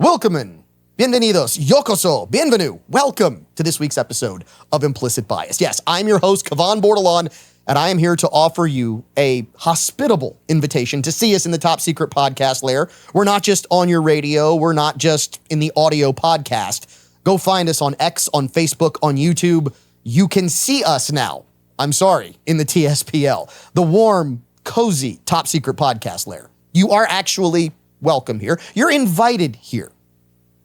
Welcome, bienvenidos, yokoso, bienvenue, welcome to this week's episode of Implicit Bias. Yes, I'm your host, Kavan Bordelon, and I am here to offer you a hospitable invitation to see us in the top secret podcast lair. We're not just on your radio, we're not just in the audio podcast. Go find us on X, on Facebook, on YouTube. You can see us now, in the TSPL, the warm, cozy, top secret podcast lair. You are actually welcome here. You're invited here.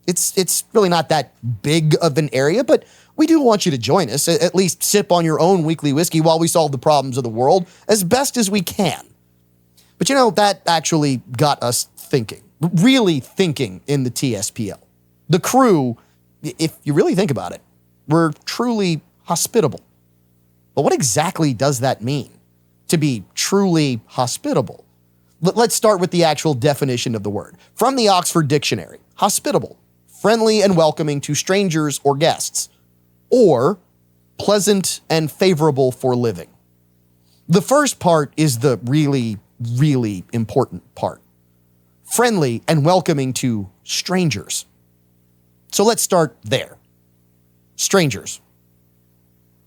It's really not that big of an area, but we do want you to join us, at least sip on your own weekly whiskey while we solve the problems of the world as best as we can. But that actually got us thinking, really thinking in the TSPL. The crew, if you really think about it, we're truly hospitable. But what exactly does that mean, to be truly hospitable? Let's start with the actual definition of the word. From the Oxford Dictionary, hospitable, friendly and welcoming to strangers or guests, or pleasant and favorable for living. The first part is the really, really important part. Friendly and welcoming to strangers. So let's start there. Strangers.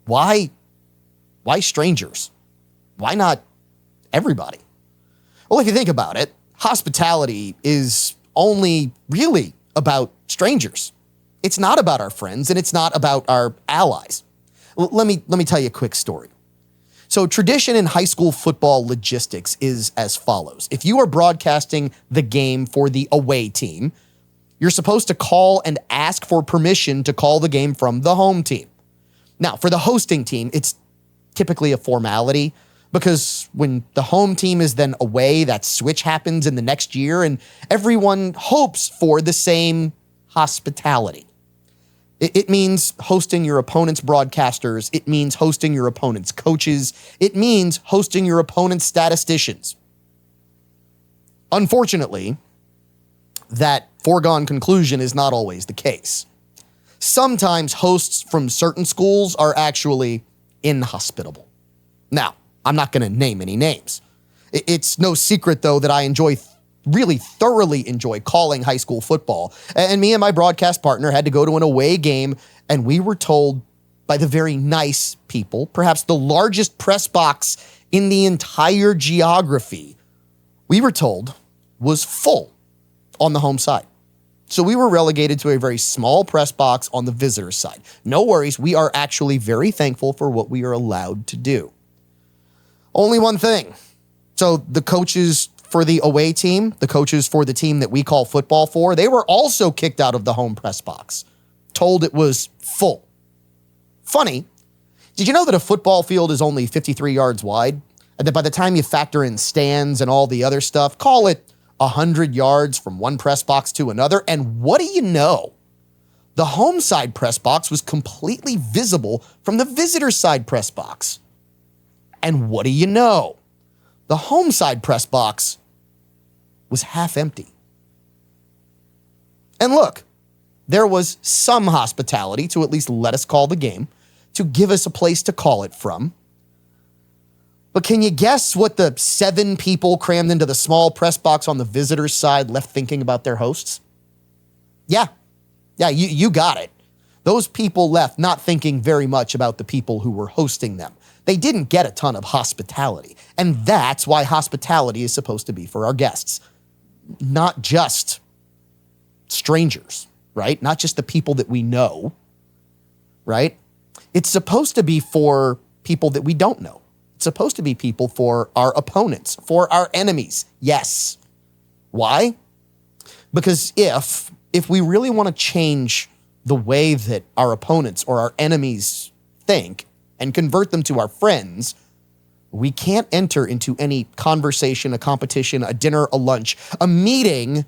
Why strangers? Why not everybody? Well, if you think about it, hospitality is only really about strangers. It's not about our friends, and it's not about our allies. Let me tell you a quick story. So tradition in high school football logistics is as follows. If you are broadcasting the game for the away team, you're supposed to call and ask for permission to call the game from the home team. Now, for the hosting team, it's typically a formality, because when the home team is then away, that switch happens in the next year, and everyone hopes for the same hospitality. It means hosting your opponent's broadcasters. It means hosting your opponent's coaches. It means hosting your opponent's statisticians. Unfortunately, that foregone conclusion is not always the case. Sometimes hosts from certain schools are actually inhospitable. Now, I'm not going to name any names. It's no secret, though, that I really thoroughly enjoy calling high school football. And me and my broadcast partner had to go to an away game, and we were told by the very nice people, perhaps the largest press box in the entire geography, we were told was full on the home side. So we were relegated to a very small press box on the visitor side. No worries, we are actually very thankful for what we are allowed to do. Only one thing. So the coaches for the away team, the coaches for the team that we call football for, they were also kicked out of the home press box, told it was full. Funny, did you know that a football field is only 53 yards wide? And that by the time you factor in stands and all the other stuff, call it 100 yards from one press box to another. And what do you know? The home side press box was completely visible from the visitor side press box. And what do you know? The home side press box was half empty. And look, there was some hospitality to at least let us call the game, to give us a place to call it from. But can you guess what the 7 people crammed into the small press box on the visitor's side left thinking about their hosts? Yeah, you got it. Those people left not thinking very much about the people who were hosting them. They didn't get a ton of hospitality. And that's why hospitality is supposed to be for our guests. Not just strangers, right? Not just the people that we know, right? It's supposed to be for people that we don't know. It's supposed to be people for our opponents, for our enemies. Yes. Why? Because if we really want to change the way that our opponents or our enemies think and convert them to our friends, we can't enter into any conversation, a competition, a dinner, a lunch, a meeting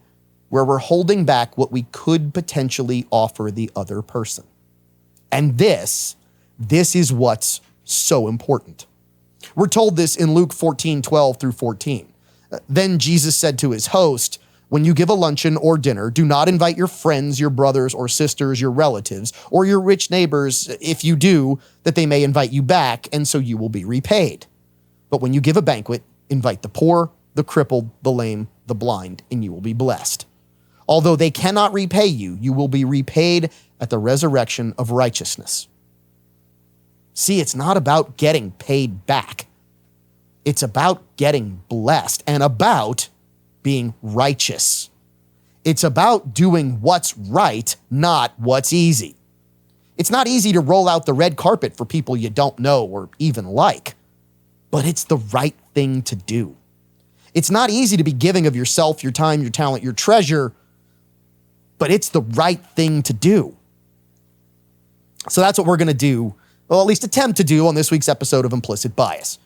where we're holding back what we could potentially offer the other person. And this is what's so important. We're told this in Luke 14:12 through 14. Then Jesus said to his host, "When you give a luncheon or dinner, do not invite your friends, your brothers or sisters, your relatives, or your rich neighbors. If you do, that they may invite you back, and so you will be repaid. But when you give a banquet, invite the poor, the crippled, the lame, the blind, and you will be blessed. Although they cannot repay you, you will be repaid at the resurrection of righteousness. See, it's not about getting paid back. It's about getting blessed and about being righteous. It's about doing what's right, not what's easy. It's not easy to roll out the red carpet for people you don't know or even like, but it's the right thing to do. It's not easy to be giving of yourself, your time, your talent, your treasure, but it's the right thing to do. So that's what we're going to do, well, at least attempt to do on this week's episode of Implicit Bias.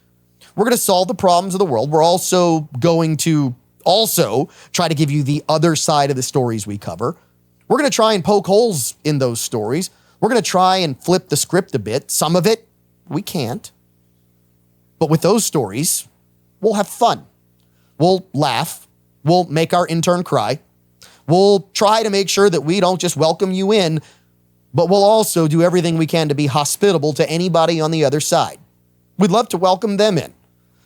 We're going to solve the problems of the world. We're also going to try to give you the other side of the stories we cover. We're going to try and poke holes in those stories. We're going to try and flip the script a bit. Some of it, we can't. But with those stories, we'll have fun. We'll laugh. We'll make our intern cry. We'll try to make sure that we don't just welcome you in, but we'll also do everything we can to be hospitable to anybody on the other side. We'd love to welcome them in.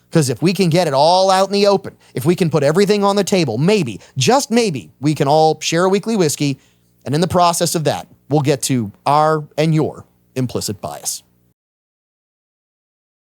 Because if we can get it all out in the open, if we can put everything on the table, maybe, just maybe, we can all share a weekly whiskey, and in the process of that, we'll get to our and your implicit bias.